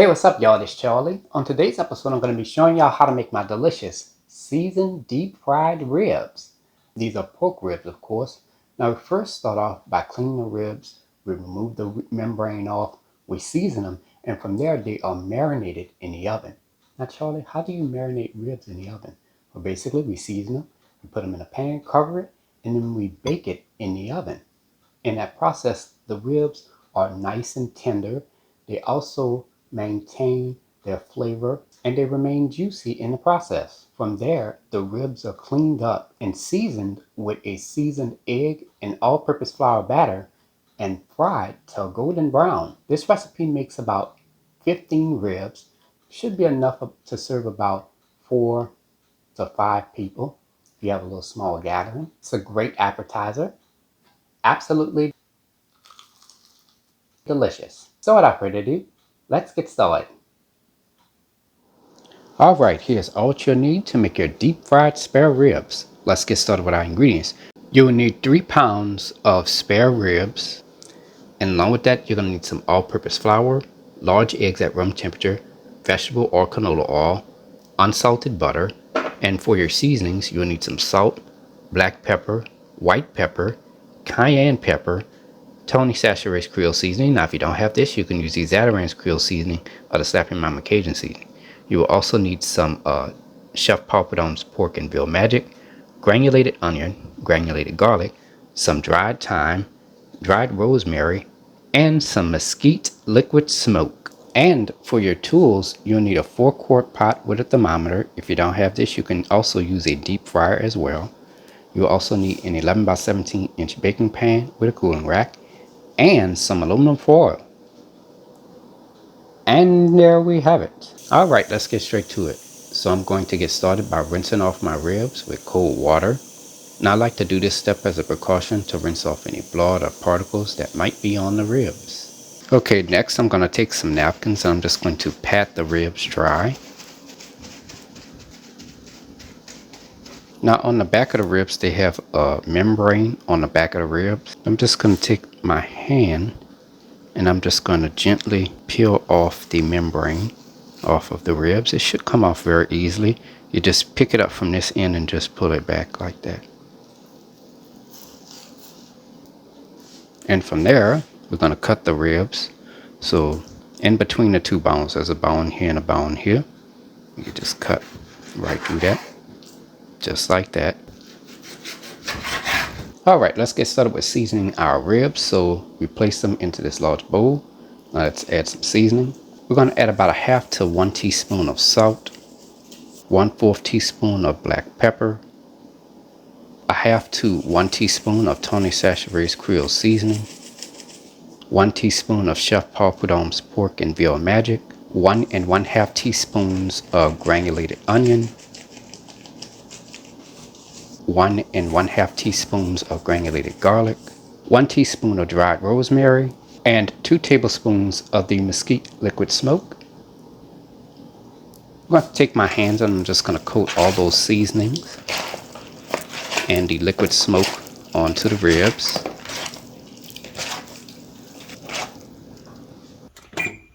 Hey, what's up, y'all? It's Charlie. On today's episode, I'm going to be showing y'all how to make my delicious seasoned deep fried ribs. These are pork ribs, of course. Now, we first start off by cleaning the ribs. We remove the membrane off. We season them, and from there, they are marinated in the oven. Now, Charlie, how do you marinate ribs in the oven? Well, basically, we season them, we put them in a pan, cover it, and then we bake it in the oven. In that process, the ribs are nice and tender. They also maintain their flavor and they remain juicy in the process. From there, the ribs are cleaned up and seasoned with a seasoned egg and all-purpose flour batter and fried till golden brown. This recipe makes about 15 ribs. Should be enough to serve about 4 to 5 people if you have a little small gathering. It's a great appetizer. Absolutely delicious. So without further ado, let's get started. Alright, here's all you'll need to make your deep fried spare ribs. Let's get started with our ingredients. You will need 3 pounds of spare ribs, and along with that you're going to need some all-purpose flour, large eggs at room temperature, vegetable or canola oil, unsalted butter, and for your seasonings you'll need some salt, black pepper, white pepper, cayenne pepper, Tony Chachere's Creole seasoning. Now if you don't have this, you can use the Zatarain's Creole seasoning or the Slapping Mama Cajun seasoning. You will also need some Chef Papadome's Pork and Veal Magic, granulated onion, granulated garlic, some dried thyme, dried rosemary, and some mesquite liquid smoke. And for your tools, you'll need a 4-quart pot with a thermometer. If you don't have this, you can also use a deep fryer as well. You'll also need an 11 by 17 inch baking pan with a cooling rack and some aluminum foil. And there we have it. Alright, let's get straight to it. So I'm going to get started by rinsing off my ribs with cold water. Now I like to do this step as a precaution to rinse off any blood or particles that might be on the ribs. Okay, next I'm going to take some napkins and I'm just going to pat the ribs dry. Now on the back of the ribs they have a membrane on the back of the ribs. I'm just going to take my hand and I'm just going to gently peel off the membrane off of the ribs. It should come off very easily. You just pick it up from this end and just pull it back like that. And from there, we're going to cut the ribs. So in between the two bones, there's a bone here and a bone here. You just cut right through that, just like that. Alright, let's get started with seasoning our ribs. So we place them into this large bowl. Now let's add some seasoning. We're going to add about 1/2 to 1 teaspoon of salt, 1/4 teaspoon of black pepper, 1/2 to 1 teaspoon of Tony Chachere's Creole seasoning, 1 teaspoon of Chef Papadome's Pork and Veal Magic, 1 1/2 teaspoons of granulated onion, 1 1/2 teaspoons of granulated garlic, 1 teaspoon of dried rosemary, and 2 tablespoons of the mesquite liquid smoke. I'm going to take my hands and I'm just going to coat all those seasonings and the liquid smoke onto the ribs.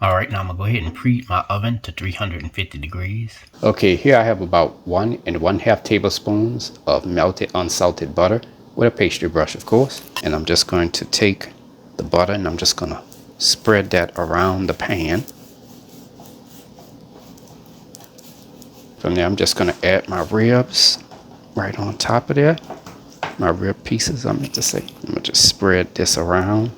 Alright, now I'm going to go ahead and preheat my oven to 350 degrees. Okay, here I have about 1 1/2 tablespoons of melted unsalted butter with a pastry brush, of course. And I'm just going to take the butter and I'm just going to spread that around the pan. From there, I'm just going to add my ribs right on top of there. My rib pieces, I meant to say. I'm going to just spread this around.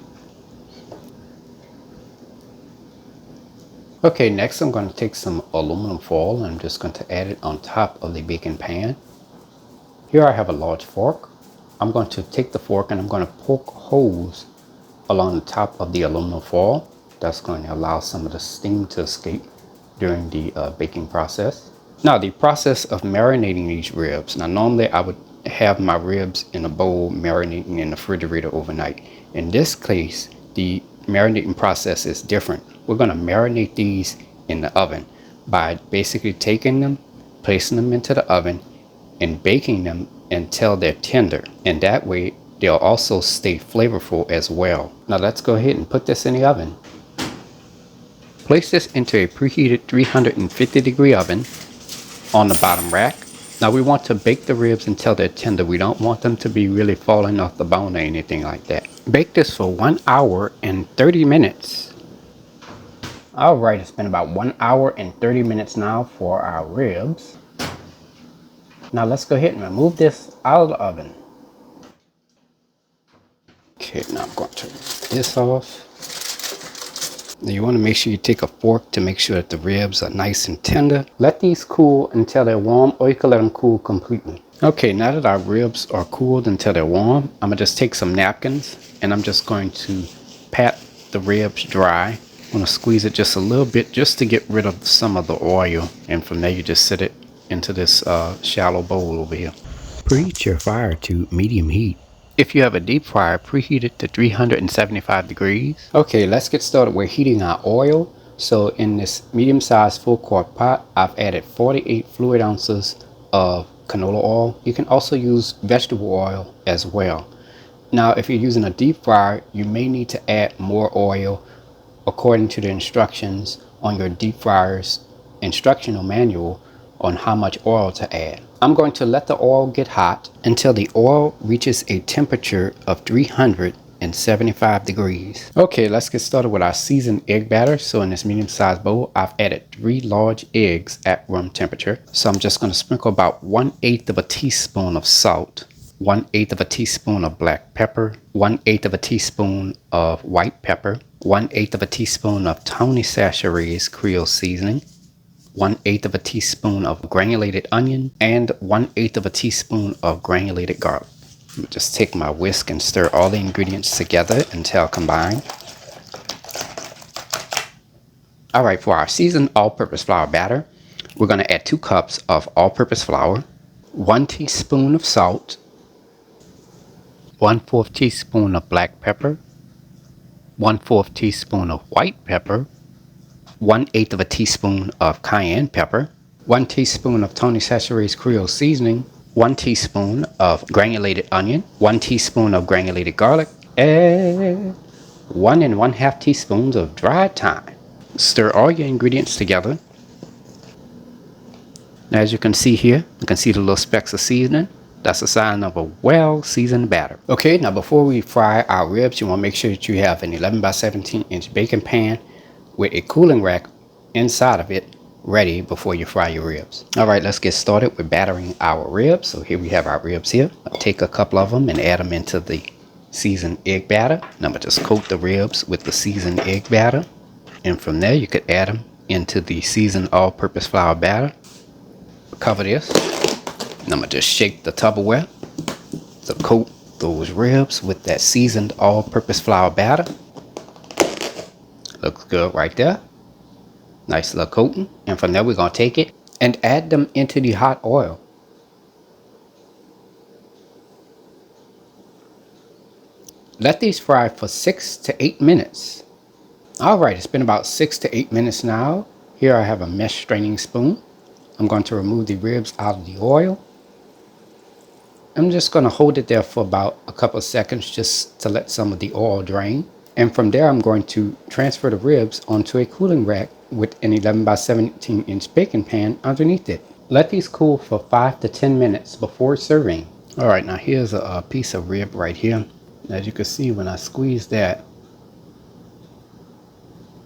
Okay, next I'm going to take some aluminum foil and I'm just going to add it on top of the baking pan. Here I have a large fork. I'm going to take the fork and I'm going to poke holes along the top of the aluminum foil. That's going to allow some of the steam to escape during the baking process. Now the process of marinating these ribs. Now normally I would have my ribs in a bowl marinating in the refrigerator overnight. In this case, the marinating process is different. We're going to marinate these in the oven by basically taking them, placing them into the oven, and baking them until they're tender. And that way, they'll also stay flavorful as well. Now let's go ahead and put this in the oven. Place this into a preheated 350-degree oven on the bottom rack. Now we want to bake the ribs until they're tender. We don't want them to be really falling off the bone or anything like that. Bake this for 1 hour and 30 minutes. Alright, it's been about 1 hour and 30 minutes now for our ribs. Now let's go ahead and remove this out of the oven. Okay, now I'm going to remove this off. Now you want to make sure you take a fork to make sure that the ribs are nice and tender. Let these cool until they're warm, or you can let them cool completely. Okay, now that our ribs are cooled until they're warm, I'm going to just take some napkins and I'm just going to pat the ribs dry. I'm going to squeeze it just a little bit just to get rid of some of the oil. And from there you just set it into this shallow bowl over here. Preheat your fire to medium heat. If you have a deep fryer, preheat it to 375 degrees. Okay, let's get started. We're heating our oil. So in this medium-sized full-quart pot, I've added 48 fluid ounces of canola oil. You can also use vegetable oil as well. Now, if you're using a deep fryer, you may need to add more oil according to the instructions on your deep fryer's instructional manual on how much oil to add. I'm going to let the oil get hot until the oil reaches a temperature of 375 degrees. Okay, let's get started with our seasoned egg batter. So in this medium-sized bowl, I've added 3 large eggs at room temperature. So I'm just going to sprinkle about 1/8 of a teaspoon of salt, 1/8 of a teaspoon of black pepper, 1/8 of a teaspoon of white pepper, 1/8 of a teaspoon of Tony Chachere's Creole seasoning, 1/8 of a teaspoon of granulated onion, and 1/8 of a teaspoon of granulated garlic. Just take my whisk and stir all the ingredients together until combined. Alright, for our seasoned all-purpose flour batter, we're going to add 2 cups of all-purpose flour, 1 teaspoon of salt, 1/4 teaspoon of black pepper, 1/4 teaspoon of white pepper, 1/8 of a teaspoon of cayenne pepper, 1 teaspoon of Tony Chachere's Creole seasoning, 1 teaspoon of granulated onion, 1 teaspoon of granulated garlic, and 1 1/2 teaspoons of dried thyme. Stir all your ingredients together. Now, as you can see here, you can see the little specks of seasoning. That's a sign of a well-seasoned batter. Okay, now before we fry our ribs, you want to make sure that you have an 11 by 17 inch baking pan with a cooling rack inside of it ready before you fry your ribs. Alright, let's get started with battering our ribs. So here we have our ribs here. I'll take a couple of them and add them into the seasoned egg batter. And I'm going to just coat the ribs with the seasoned egg batter. And from there you could add them into the seasoned all-purpose flour batter. Cover this. And I'm going to just shake the Tupperware to coat those ribs with that seasoned all-purpose flour batter. Looks good right there. Nice little coating. And from there we're going to take it and add them into the hot oil. Let these fry for 6 to 8 minutes. Alright, it's been about 6 to 8 minutes now. Here I have a mesh straining spoon. I'm going to remove the ribs out of the oil. I'm just going to hold it there for about a couple of seconds just to let some of the oil drain. And from there I'm going to transfer the ribs onto a cooling rack with an 11 by 17 inch baking pan underneath it. Let these cool for 5 to 10 minutes before serving. Alright, now here's a piece of rib right here. As you can see, when I squeeze that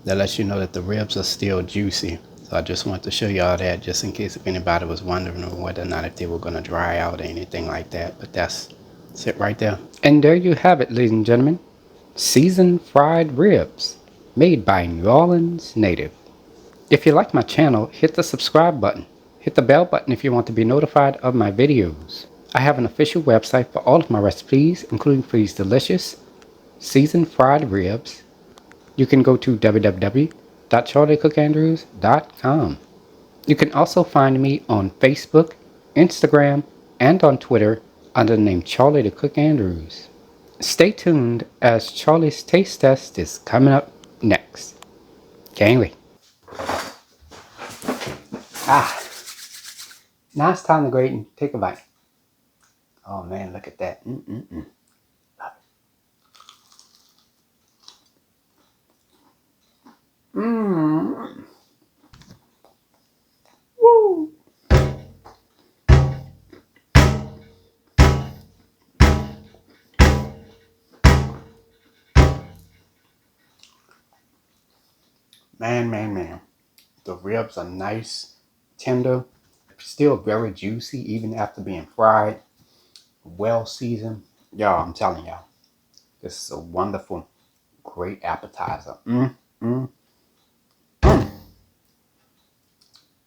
lets you know that the ribs are still juicy. So I just want to show y'all that just in case if anybody was wondering whether or not if they were going to dry out or anything like that. But that's it right there. And there you have it, ladies and gentlemen. Seasoned fried ribs made by New Orleans native. If you like my channel, hit the subscribe button. Hit the bell button if you want to be notified of my videos. I have an official website for all of my recipes, including for these delicious seasoned fried ribs. You can go to www.charliethecookandrews.com. You can also find me on Facebook, Instagram, and on Twitter under the name Charlie the Cook Andrews. Stay tuned as Charlie's taste test is coming up next. Can't wait. Now it's time to grate and take a bite. Oh man, look at that. Love it. Man. The ribs are nice, tender, still very juicy even after being fried, well seasoned. Y'all, I'm telling y'all, this is a wonderful, great appetizer. Mm.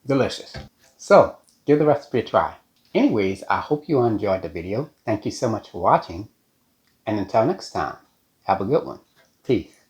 Delicious. So, give the recipe a try. Anyways, I hope you enjoyed the video. Thank you so much for watching. And until next time, have a good one. Peace.